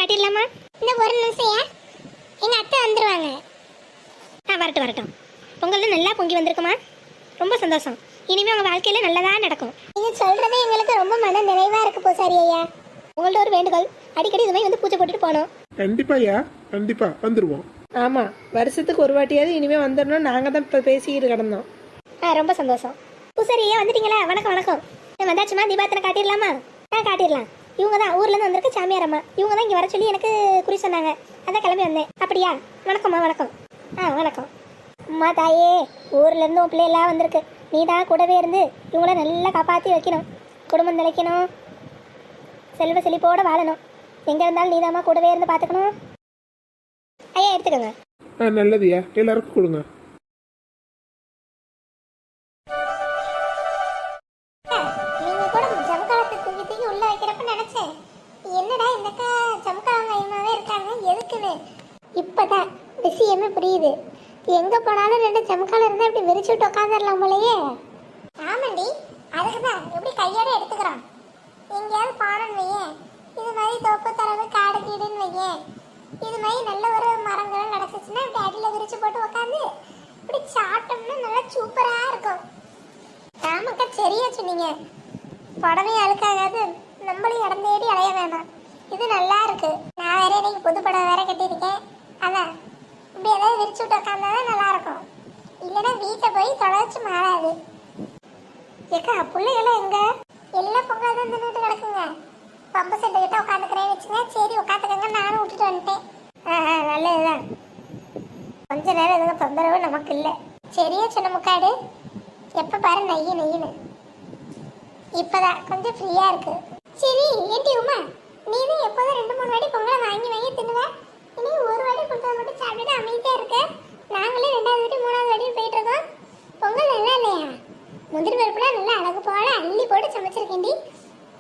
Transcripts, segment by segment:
காட்டிடலாமா? இந்த ஒரு நிமிஷம் எங்க அத்தை வந்துருவாங்க. வரட்டும் வரட்டும். பொங்கல் நல்லா பொங்கி வந்திருக்குமா? ரொம்ப சந்தோஷம். இனிமே உங்க வாழ்க்கையில நல்லதா நடக்கும். நீங்க சொல்றதே எங்களுக்கு ரொம்ப மன நிறைவா இருக்கு பூசாரி ஐயா. உங்கள்ட்ட ஒரு வேண்டுகோள், அடிக்கடி இது மாதிரி வந்து பூஜை போட்டுட்டு போனோம். கண்டிப்பா ஐயா, கண்டிப்பா வந்துருவோம். ஆமாம், வருஷத்துக்கு ஒரு வாட்டியாவது இனிமேல் வந்துடணும். நாங்கள் தான் இப்போ பேசிக்கிட்டு கிடந்தோம். ரொம்ப சந்தோஷம். பூசாரி ஐயா வந்துட்டீங்களா? வணக்கம் வணக்கம். வந்தாச்சுமா? தீபாத்தனை காட்டிடலாமா? காட்டிடலாம். இவங்க தான் ஊர்லேருந்து வந்திருக்க சாமியார் அம்மா. இவங்க தான் இங்கே வர சொல்லி எனக்கு குறி சொன்னாங்க. அதான் கிளம்பி வந்தேன். அப்படியா? வணக்கம்மா வணக்கம். வணக்கம். அம்மா தாயே, ஊர்லேருந்து உன் பிள்ளையெல்லாம் வந்திருக்கு. நீ தான் கூடவே இருந்து இவங்கள நல்லா காப்பாற்றி வைக்கணும். குடும்பம் நிலைக்கணும், செல்வ செழிப்போட வாழணும். எங்கே இருந்தாலும் நீதாம்மா கூடவே இருந்து பார்த்துக்கணும். ஐயா எடுத்துக்கோங்க. நல்லதுயா, எல்லாருக்கும் கொடுங்க. நீங்க கூட ஜமுக்காலத்தை தூக்கி தூக்கி உள்ள வைக்கிறப்ப நினைச்சேன், என்னடா இந்த ஜமுக்காலமாவே இருக்காங்க எதுக்குன்னு. இப்பதான் விஷயமே புரியுது. எங்க போனாலும் 2 ஜமுக்கால இருந்தா இப்படி விரிச்சு விட்டு உட்காந்துடலாம் போலயே. ஆமாண்டி, அதுக்குதான் எப்படி கையோட எடுத்துக்கிறான். எங்கேயாவது பாடன்னு வையேன், இது மாதிரி தோப்பு தரவு காடு கீடுன்னு வையேன், இது மாதிரி நல்ல ஒரு மரங்கள் நடக்குச்சுன்னா இப்படி அடியில விரிச்சு போட்டு உட்காந்து இப்படி சாப்பிட்டோம்னா நல்லா சூப்பரா இருக்கும். ஆமாக்கா, சரியா சொன்னீங்க. புடவை அழுக்காகாது, நம்மளும் இடம் தேடி அலைய வேணாம். இது நல்லா இருக்கு. நான் வேற இன்னைக்கு புது புடவை வேற கட்டியிருக்கேன். அதான் இப்படி ஏதாவது விரிச்சு விட்டு உட்காந்தாதான் நல்லா இருக்கும். இல்லைன்னா வீட்டை போய் தொலைச்சு மாறாது. ஏக்கா, பிள்ளைகளும் எங்க? எல்லாம் பொங்கல் தான் தின்னுட்டு கிடக்குங்க. பம்பு செட்டு கிட்ட உட்காந்துக்கிறேன்னு வச்சுங்க. சரி உட்காந்துக்கங்க, நானும் விட்டுட்டு வந்துட்டேன். நல்லதுதான். கொஞ்ச நேரம் எதுங்க தொந்தரவு நமக்கு இல்லை. சரியா சொன்ன முக்காடு. எப்ப பாரு நெய்யு நெய்யுன்னு. இப்பதான் கொஞ்சம் ஃப்ரீயா இருக்கு. சரி ஏன்டி உமா, நீ தான் எப்போதும் 2-3 வாட்டி பொங்கலை வாங்கி வாங்கி தின்னுவ. இனி ஒரு வாட்டி கொடுத்தா மட்டும் சாப்பிட்டுட்டு அமைதியா இருக்க. நாங்களே 2வது வாட்டி 3வது வாட்டி போயிட்டு இருக்கோம். பொங்கல் நல்லா இல்லையா? முந்திரி பருப்புலாம் நல்லா அழகு போல அள்ளி போட்டு சமைச்சிருக்கேன்டி.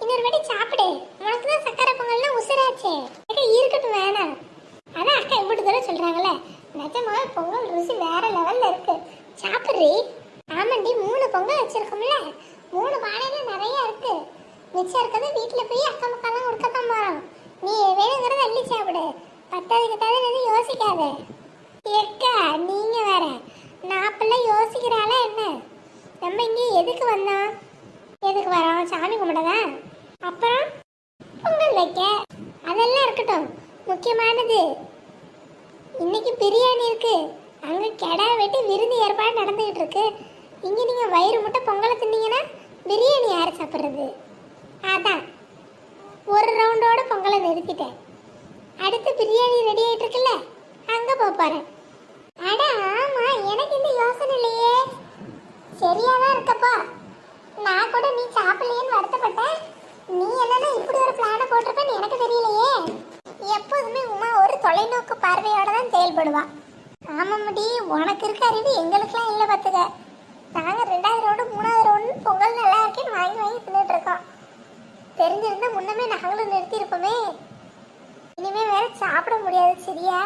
இன்னொரு வாட்டி சாப்பிடு. உனக்கு தான் சக்கரை பொங்கல்லாம் உசுராச்சே. இருக்கட்டும் வேணாம். அதான் அக்கா எப்படி தூரம் சொல்றாங்களே, நிஜமா பொங்கல் ருசி வேற லெவல்ல இருக்கு. சாப்பிட்றி. ஆமாண்டி, 3 பொங்கல் வச்சிருக்கோம்ல, 3 பானையில நிறைய இருக்கு. மிச்சம் இருக்கிறது வீட்டில் போய் அக்கா முக்காலாம் கொடுக்கத்தான் போறோம். நீ வேணுங்கிறத அள்ளி சாப்பிடு. பத்தாவதுக்கு தவிர யோசிக்காத. ஏக்கா நீங்க வேற, நான் அப்பெல்லாம் யோசிக்கிறாளா என்ன? நம்ம இங்கே எதுக்கு வந்தோம்? எதுக்கு வரோம்? சாமி கும்பிடதான். அப்புறம் பொங்கல் வைக்க. அதெல்லாம் இருக்கட்டும். முக்கியமானது இன்னைக்கு பிரியாணி இருக்கு. அங்க கெடா வெட்டி விருந்து ஏற்பாடு நடந்துகிட்டு இருக்கு. இங்க நீங்க வயிறு முட்டை பொங்கலை தின்னீங்கன்னா பிரியாணி யாரு சாப்பிட்றது? அதான் ஒரு ரவுண்டோட பொங்கலை நிறுத்திட்டேன். அடுத்து பிரியாணி ரெடி ஆயிட்டு இருக்குல்ல, அங்க போறேன். அட ஆமா, எனக்கு இந்த யோசனை இல்லையே. சரியாதான் இருக்கப்பா. நான் கூட நீ சாப்பிடலையேன்னு வருத்தப்பட்டேன். நீ என்னன்னா இப்படி ஒரு பிளானை போட்டிருப்பேன்னு எனக்கு தெரியலையே. எப்போதுமே உமா ஒரு தொலைநோக்கு பார்வையோட தான் செயல்படுவா. ஆமாம்டி, உனக்கு இருக்க அறிவு எங்களுக்குலாம் இல்லை பார்த்துக்க. நாங்கள் 2வது ரவுண்டு 3வது ரவுண்டு பொங்கல் நல்லா இருக்கேன்னு வாங்கி வாங்கி தின்னுட்டு இருக்கோம். தெரிஞ்சிருந்தா முன்னமே நாங்களும் நிறுத்தியிருப்போமே. இனிமே வேற சாப்பிட முடியாது. சரியா?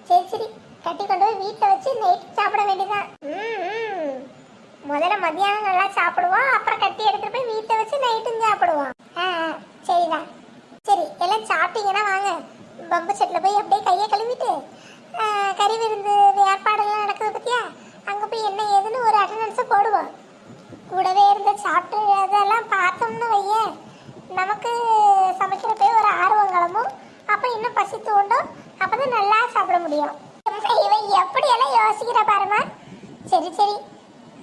சரி சரி, கட்டி கொண்டு போய் வீட்டில் வச்சு நைட்டு சாப்பிட வேண்டியதான். முதல்ல மத்தியானம் நல்லா சாப்பிடுவோம், அப்புறம் கட்டி எடுத்துட்டு போய் வீட்டில் வச்சு நைட்டும் சாப்பிடுவோம். சரிதான். சரி, எல்லாம் சாப்பிட்டீங்கன்னா வாங்க, பம்பு செட்டில் போய் அப்படியே கையை கழுவிட்டு கறி விருந்து ஏற்பாடெல்லாம் நடக்குது பத்தியா, அங்கே போய் என்ன ஏதுன்னு ஒரு அட்டண்டன்ஸை போடுவோம். கூடவே இருந்து சாப்பிட்டு அதெல்லாம் பார்த்தோம்னு வைய, நமக்கு சமைக்கிறப்பே ஒரு ஆர்வம் கிளம்பும். அப்போ இன்னும் பசி தூண்டும். அப்போதான் நல்லா சாப்பிட முடியும். இவன் எப்படியெல்லாம் யோசிக்கிற பாருமா. சரி சரி,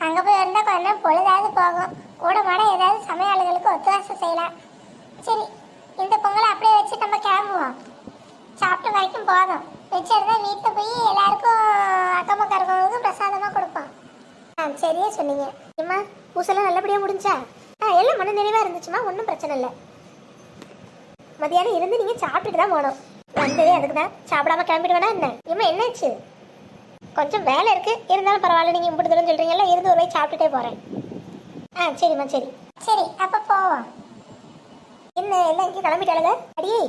அங்கே போய் இருந்தால் கொஞ்சம் பொழுதாவது போகும். கூட மாட ஏதாவது சமையல்களுக்கு ஒத்துவாசை செய்யலாம். சரி, இந்த பொங்கலை அப்படியே வச்சு நம்ம கிளம்புவோம். சாப்பிட்டு வரைக்கும் போதும். வச்சிருந்தா வீட்டில் போய் எல்லாருக்கும் அக்கம் பக்கம் இருக்கவங்களுக்கு பிரசாதமாக கொடுப்போம். சரியா சொன்னீங்க. அம்மா, பூசெல்லாம் நல்லபடியாக முடிஞ்சா? எல்லாம் மன நிறைவாக இருந்துச்சுமா, ஒன்றும் பிரச்சனை இல்லை. மதியானம் இருந்து நீங்கள் சாப்பிட்டுட்டு தான் போகணும். வந்ததே அதுக்கு தான். சாப்பிடாம கிளம்பிட்டு வேணா என்ன? இம்மா என்னாச்சு? கொஞ்சம் வேலை இருக்கு, இருந்தாலும் பரவாயில்ல. நீங்கள் இப்படி தூரம் சொல்கிறீங்களா, இருந்து ஒரு வாய் சாப்பிட்டுட்டே போகிறேன். சரிம்மா சரி சரி, அப்போ போவோம். என்ன எல்லாம் இங்கே கிளம்பிட்டாளுங்க? அடியே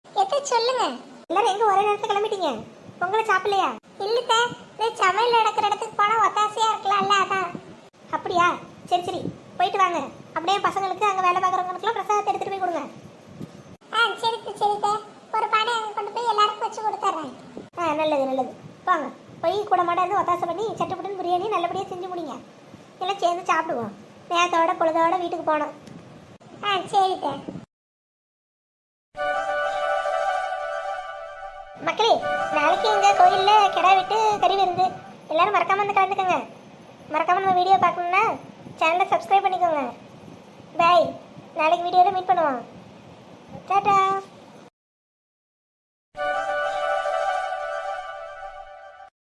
எத்த சொல்லுங்க. எல்லாரும் எங்க ஒரே நேரத்தில் கிளம்பிட்டீங்க? பொங்கலை சாப்பிடலையா? இல்லத்த, சமையல் நடக்கிற இடத்துக்கு போனால் ஒத்தாசையா இருக்கலாம்ல, அதான். அப்படியா? சரி சரி, போயிட்டு வாங்க. அப்படியே பசங்களுக்கு அங்கே வேலை பார்க்குறவங்களுக்குலாம் பிரசாதத்தை எடுத்துகிட்டு போய் கொடுங்க. சரித்த சரித்த, ஒரு பானை வச்சு கொடுத்துட்றேன். நல்லது நல்லது. வாங்க போய் கூட மாட்டாந்து ஒத்தாசை பண்ணி சட்டுப்புட்டுன்னு பிரியாணி நல்லபடியாக செஞ்சு முடிங்க. எல்லாம் சேர்ந்து சாப்பிடுவோம். நேரத்தோட பொழுதோட வீட்டுக்கு போனோம். சரிட்டே. மக்களே, நாளைக்கு எங்கள் கோயிலில் கிடா விட்டு கறி விருந்து. எல்லாரும் மறக்காமல் வந்து கலந்துக்கோங்க. மறக்காமல் நம்ம வீடியோ பார்க்கணுன்னா சேனலை சப்ஸ்கிரைப் பண்ணிக்கோங்க. பாய். நாளைக்கு வீடியோவில் மீட் பண்ணுவோம். டாடா.